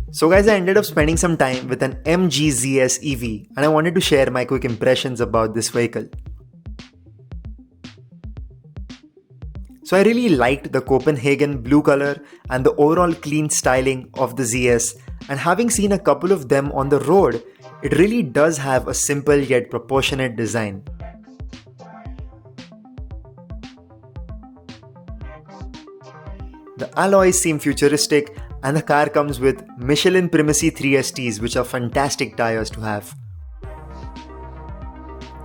So guys, I ended up spending some time with an MG ZS EV and I wanted to share my quick impressions about this vehicle. So I really liked the Copenhagen blue color and the overall clean styling of the ZS, and having seen a couple of them on the road, it really does have a simple yet proportionate design. The alloys seem futuristic and the car comes with Michelin Primacy 3STs, which are fantastic tires to have.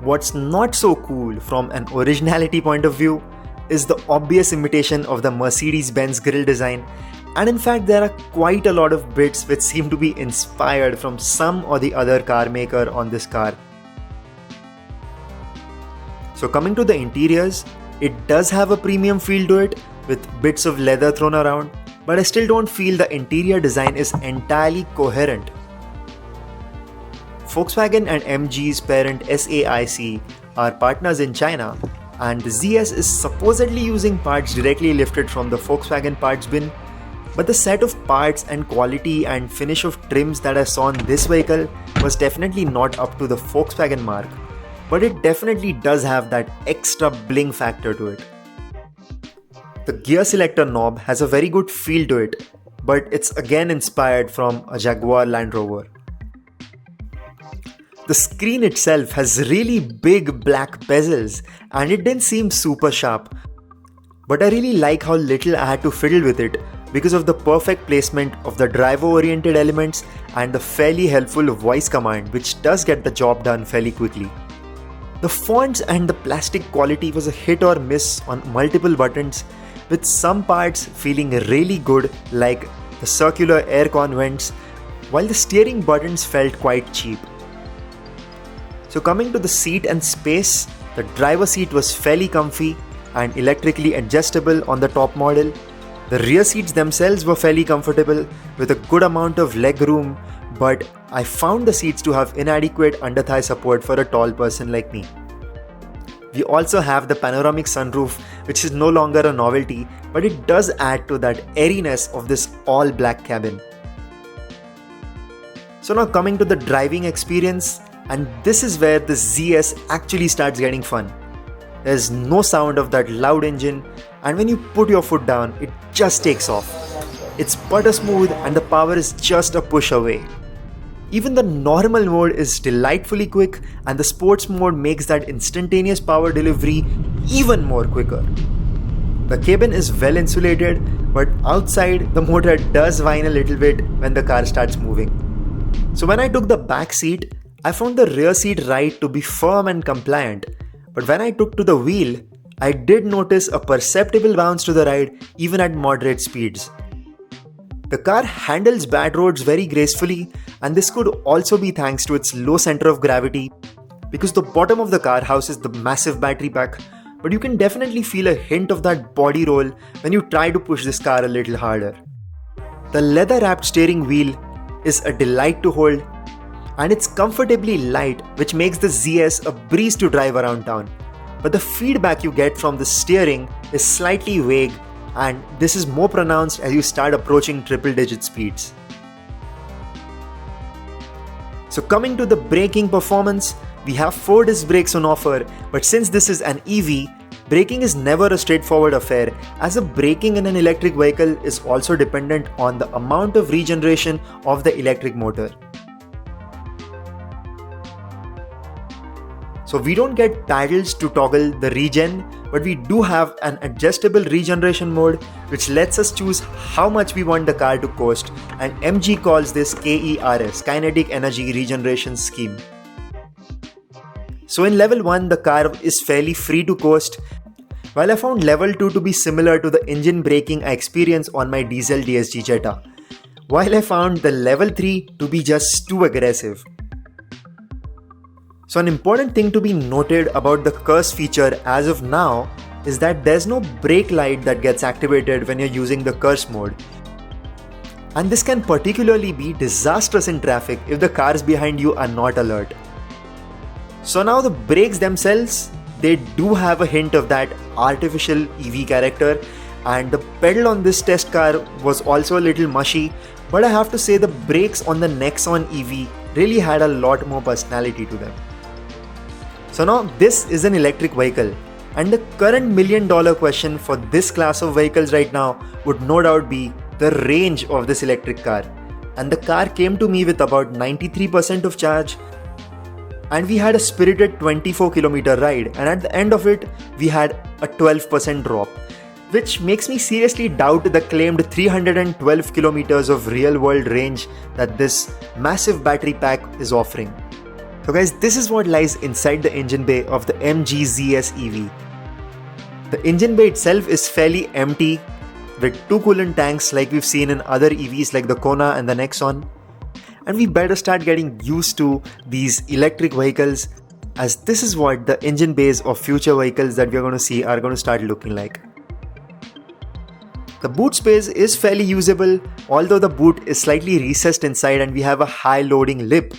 What's not so cool from an originality point of view is the obvious imitation of the Mercedes-Benz grille design, and in fact there are quite a lot of bits which seem to be inspired from some or the other car maker on this car. So coming to the interiors, it does have a premium feel to it with bits of leather thrown around, but I still don't feel the interior design is entirely coherent. Volkswagen and MG's parent SAIC are partners in China, and the ZS is supposedly using parts directly lifted from the Volkswagen parts bin, but the set of parts and quality and finish of trims that I saw on this vehicle was definitely not up to the Volkswagen mark, but it definitely does have that extra bling factor to it. The gear selector knob has a very good feel to it, but it's again inspired from a Jaguar Land Rover. The screen itself has really big black bezels and it didn't seem super sharp, but I really like how little I had to fiddle with it because of the perfect placement of the driver-oriented elements and the fairly helpful voice command, which does get the job done fairly quickly. The fonts and the plastic quality was a hit or miss on multiple buttons, with some parts feeling really good like the circular aircon vents, while the steering buttons felt quite cheap. So coming to the seat and space, the driver seat was fairly comfy and electrically adjustable on the top model. The rear seats themselves were fairly comfortable with a good amount of leg room, but I found the seats to have inadequate under-thigh support for a tall person like me. We also have the panoramic sunroof, which is no longer a novelty, but it does add to that airiness of this all-black cabin. So now coming to the driving experience, and this is where the ZS actually starts getting fun. There's no sound of that loud engine, and when you put your foot down, it just takes off. It's butter smooth and the power is just a push away. Even the normal mode is delightfully quick, and the sports mode makes that instantaneous power delivery even more quicker. The cabin is well insulated, but outside the motor does whine a little bit when the car starts moving. So when I took the back seat, I found the rear seat right to be firm and compliant, but when I took to the wheel, I did notice a perceptible bounce to the ride even at moderate speeds. The car handles bad roads very gracefully, and this could also be thanks to its low center of gravity because the bottom of the car houses the massive battery pack, but you can definitely feel a hint of that body roll when you try to push this car a little harder. The leather wrapped steering wheel is a delight to hold, and it's comfortably light, which makes the ZS a breeze to drive around town. But the feedback you get from the steering is slightly vague, and this is more pronounced as you start approaching triple-digit speeds. So coming to the braking performance, we have 4 disc brakes on offer, but since this is an EV, braking is never a straightforward affair, as the braking in an electric vehicle is also dependent on the amount of regeneration of the electric motor. So we don't get paddles to toggle the regen, but we do have an adjustable regeneration mode which lets us choose how much we want the car to coast, and MG calls this KERS, Kinetic Energy Regeneration Scheme. So in level 1 the car is fairly free to coast, while I found level 2 to be similar to the engine braking I experienced on my diesel DSG Jetta, while I found the level 3 to be just too aggressive. So an important thing to be noted about the curse feature as of now is that there's no brake light that gets activated when you're using the curse mode. And this can particularly be disastrous in traffic if the cars behind you are not alert. So now the brakes themselves, they do have a hint of that artificial EV character, and the pedal on this test car was also a little mushy, But I have to say the brakes on the Nexon EV really had a lot more personality to them. So now this is an electric vehicle, and the current $1 million question for this class of vehicles right now would no doubt be the range of this electric car. And the car came to me with about 93% of charge, and we had a spirited 24-kilometer ride, and at the end of it we had a 12% drop, which makes me seriously doubt the claimed 312 kilometers of real-world range that this massive battery pack is offering. So guys, this is what lies inside the engine bay of the MG ZS EV. The engine bay itself is fairly empty, with two coolant tanks like we've seen in other EVs like the Kona and the Nexon. And we better start getting used to these electric vehicles, as this is what the engine bays of future vehicles that we're going to see are going to start looking like. The boot space is fairly usable, although the boot is slightly recessed inside and we have a high loading lip.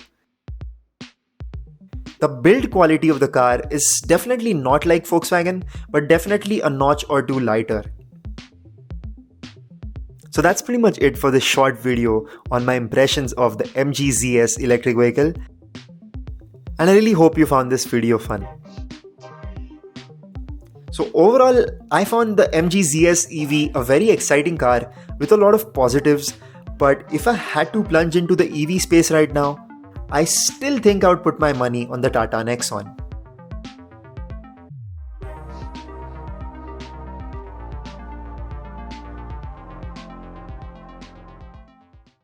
The build quality of the car is definitely not like Volkswagen, but definitely a notch or two lighter. So that's pretty much it for this short video on my impressions of the MG ZS electric vehicle. And I really hope you found this video fun. So overall, I found the MG ZS EV a very exciting car with a lot of positives, but if I had to plunge into the EV space right now, I still think I would put my money on the Tata Nexon.